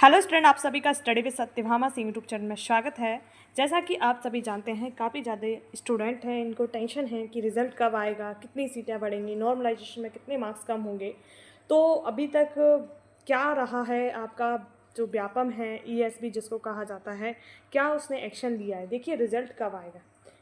Hello student, आप सभी का study with Satyabhama Singh YouTube channel में स्वागत है। जैसा कि आप सभी जानते हैं, काफ़ी ज़्यादा स्टूडेंट हैं, इनको टेंशन है कि रिज़ल्ट कब आएगा, कितनी सीटें बढ़ेंगी, नॉर्मलाइजेशन में कितने मार्क्स कम होंगे। तो अभी तक क्या रहा है आपका जो व्यापम है, ईएसबी जिसको कहा जाता है, क्या उसने एक्शन लिया है? देखिए रिज़ल्ट कब आएगा,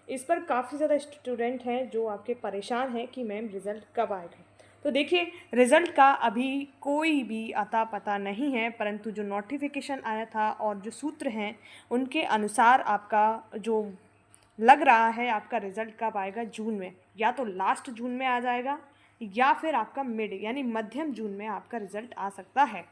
इस पर काफ़ी ज़्यादा स्टूडेंट हैं जो आपके परेशान हैं कि मैम रिज़ल्ट कब आएगा। तो देखिए रिज़ल्ट का अभी कोई भी अता पता नहीं है, परंतु जो नोटिफिकेशन आया था और जो सूत्र हैं उनके अनुसार आपका जो लग रहा है आपका रिज़ल्ट कब आएगा, जून में, या तो लास्ट जून में आ जाएगा या फिर आपका मिड यानी मध्यम जून में आपका रिज़ल्ट आ सकता है।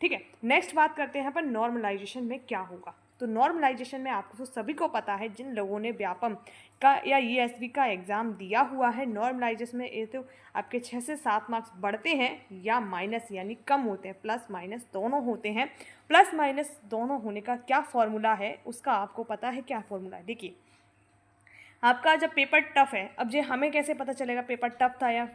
ठीक है, नेक्स्ट बात करते हैं अपन नॉर्मलाइजेशन में क्या होगा। तो नॉर्मलाइजेशन में आपको सभी को पता है, जिन लोगों ने व्यापम का या ईएसबी का एग्ज़ाम दिया हुआ है, नॉर्मलाइजेशन में ये तो आपके 6 से 7 मार्क्स बढ़ते हैं या माइनस यानी कम होते हैं, प्लस माइनस दोनों होते हैं। प्लस माइनस दोनों होने का क्या फॉर्मूला है उसका आपको पता है क्या फॉर्मूला है? देखिए आपका जब पेपर टफ है, अब ये हमें कैसे पता चलेगा पेपर टफ था या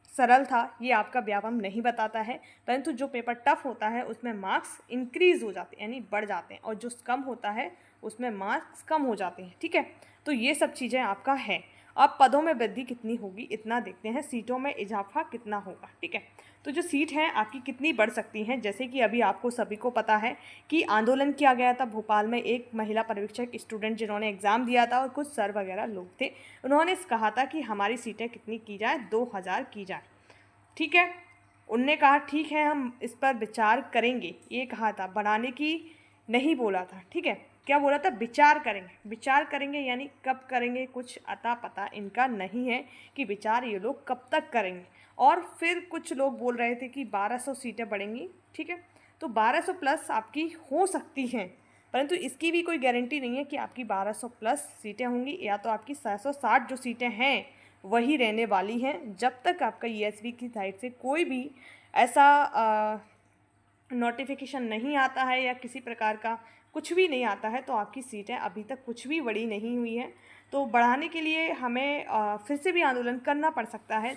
सरल था, ये आपका व्यापम नहीं बताता है, परंतु जो पेपर टफ होता है उसमें मार्क्स इंक्रीज़ हो जाते हैं यानी बढ़ जाते हैं, और जो कम होता है उसमें मार्क्स कम हो जाते हैं। ठीक है, तो ये सब चीज़ें आपका है। अब पदों में वृद्धि कितनी होगी इतना देखते हैं, सीटों में इजाफा कितना होगा। ठीक है, तो जो सीट हैं आपकी कितनी बढ़ सकती हैं, जैसे कि अभी आपको सभी को पता है कि आंदोलन किया गया था भोपाल में, एक महिला पर्यवेक्षक स्टूडेंट जिन्होंने एग्ज़ाम दिया था और कुछ सर वगैरह लोग थे, उन्होंने कहा था कि हमारी सीटें कितनी की जाए, 2000 की जाए। ठीक है, उनने कहा ठीक है हम इस पर विचार करेंगे, ये कहा था, बढ़ाने की नहीं बोला था। ठीक है, क्या बोला था? विचार करेंगे। विचार करेंगे यानी कब करेंगे, कुछ अता पता इनका नहीं है कि विचार ये लोग कब तक करेंगे। और फिर कुछ लोग बोल रहे थे कि 1200 सीटें बढ़ेंगी। ठीक है, तो 1200 प्लस आपकी हो सकती हैं, परंतु इसकी भी कोई गारंटी नहीं है कि आपकी 1200 प्लस सीटें होंगी, या तो आपकी 760 जो सीटें हैं वही रहने वाली हैं। जब तक आपका ईएसबी की साइड से कोई भी ऐसा नोटिफिकेशन नहीं आता है या किसी प्रकार का कुछ भी नहीं आता है, तो आपकी सीटें अभी तक कुछ भी बड़ी नहीं हुई हैं। तो बढ़ाने के लिए हमें फिर से भी आंदोलन करना पड़ सकता है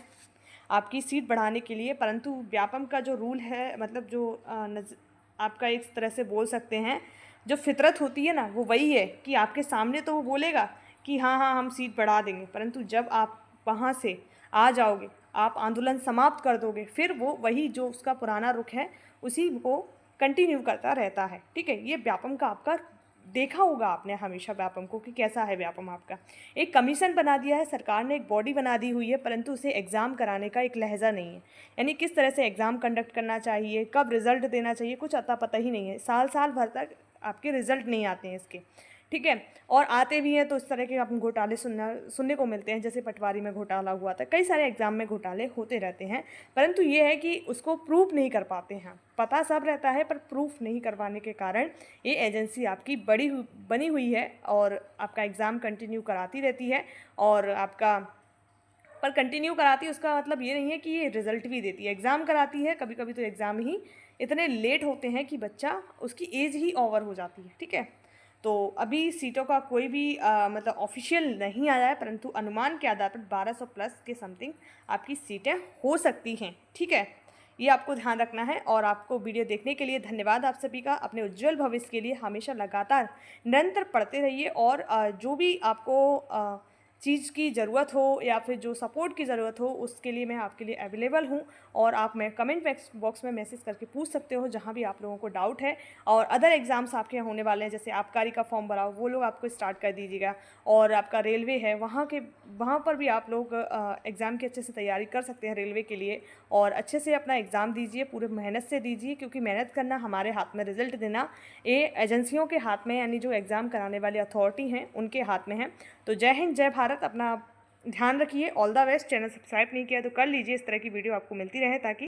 आपकी सीट बढ़ाने के लिए, परंतु व्यापम का जो रूल है, मतलब जो आपका एक तरह से बोल सकते हैं जो फितरत होती है ना, वो वही है कि आपके सामने तो वो बोलेगा कि हाँ हाँ हम सीट बढ़ा देंगे, परंतु जब आप वहाँ से आ जाओगे, आप आंदोलन समाप्त कर दोगे, फिर वो वही जो उसका पुराना रुख है उसी को कंटिन्यू करता रहता है। ठीक है, ये व्यापम का आपका देखा होगा आपने हमेशा व्यापम को कि कैसा है व्यापम आपका। एक कमीशन बना दिया है सरकार ने, एक बॉडी बना दी हुई है, परंतु उसे एग्ज़ाम कराने का एक लहजा नहीं है, यानी किस तरह से एग्ज़ाम कंडक्ट करना चाहिए, कब रिज़ल्ट देना चाहिए, कुछ अता पता ही नहीं है। साल साल भर तक आपके रिज़ल्ट नहीं आते हैं इसके। ठीक है, और आते भी हैं तो इस तरह के आप घोटाले सुनने को मिलते हैं, जैसे पटवारी में घोटाला हुआ था, कई सारे एग्ज़ाम में घोटाले होते रहते हैं, परंतु ये है कि उसको प्रूफ नहीं कर पाते हैं। पता सब रहता है पर प्रूफ नहीं करवाने के कारण ये एजेंसी आपकी बनी हुई है और आपका एग्ज़ाम कंटिन्यू कराती रहती है, और आपका पर कंटिन्यू कराती है उसका मतलब ये नहीं है कि ये रिज़ल्ट भी देती है। एग्ज़ाम कराती है, कभी कभी तो एग्ज़ाम ही इतने लेट होते हैं कि बच्चा उसकी एज ही ओवर हो जाती है। ठीक है, तो अभी सीटों का कोई भी मतलब ऑफिशियल नहीं आया है, परंतु अनुमान के आधार पर 1200 प्लस के समथिंग आपकी सीटें हो सकती हैं। ठीक है, ये आपको ध्यान रखना है। और आपको वीडियो देखने के लिए धन्यवाद आप सभी का। अपने उज्जवल भविष्य के लिए हमेशा लगातार निरंतर पढ़ते रहिए, और जो भी आपको चीज़ की ज़रूरत हो या फिर जो सपोर्ट की ज़रूरत हो, उसके लिए मैं आपके लिए अवेलेबल हूँ, और आप मैं कमेंट बॉक्स में मैसेज करके पूछ सकते हो जहाँ भी आप लोगों को डाउट है। और अदर एग्ज़ाम्स आपके होने वाले हैं, जैसे आबकारी का फॉर्म भराओ, वो लोग आपको स्टार्ट कर दीजिएगा, और आपका रेलवे है वहाँ पर भी आप लोग एग्ज़ाम की अच्छे से तैयारी कर सकते हैं रेलवे के लिए, और अच्छे से अपना एग्ज़ाम दीजिए, पूरे मेहनत से दीजिए, क्योंकि मेहनत करना हमारे हाथ में, रिज़ल्ट देना ये एजेंसियों के हाथ में, यानी जो एग्ज़ाम कराने वाली अथॉरिटी हैं उनके हाथ में है। तो जय हिंद, जय भारत, अपना ध्यान रखिए, all the best. Channel subscribe नहीं किया तो कर लीजिए, इस तरह की वीडियो आपको मिलती रहे ताकि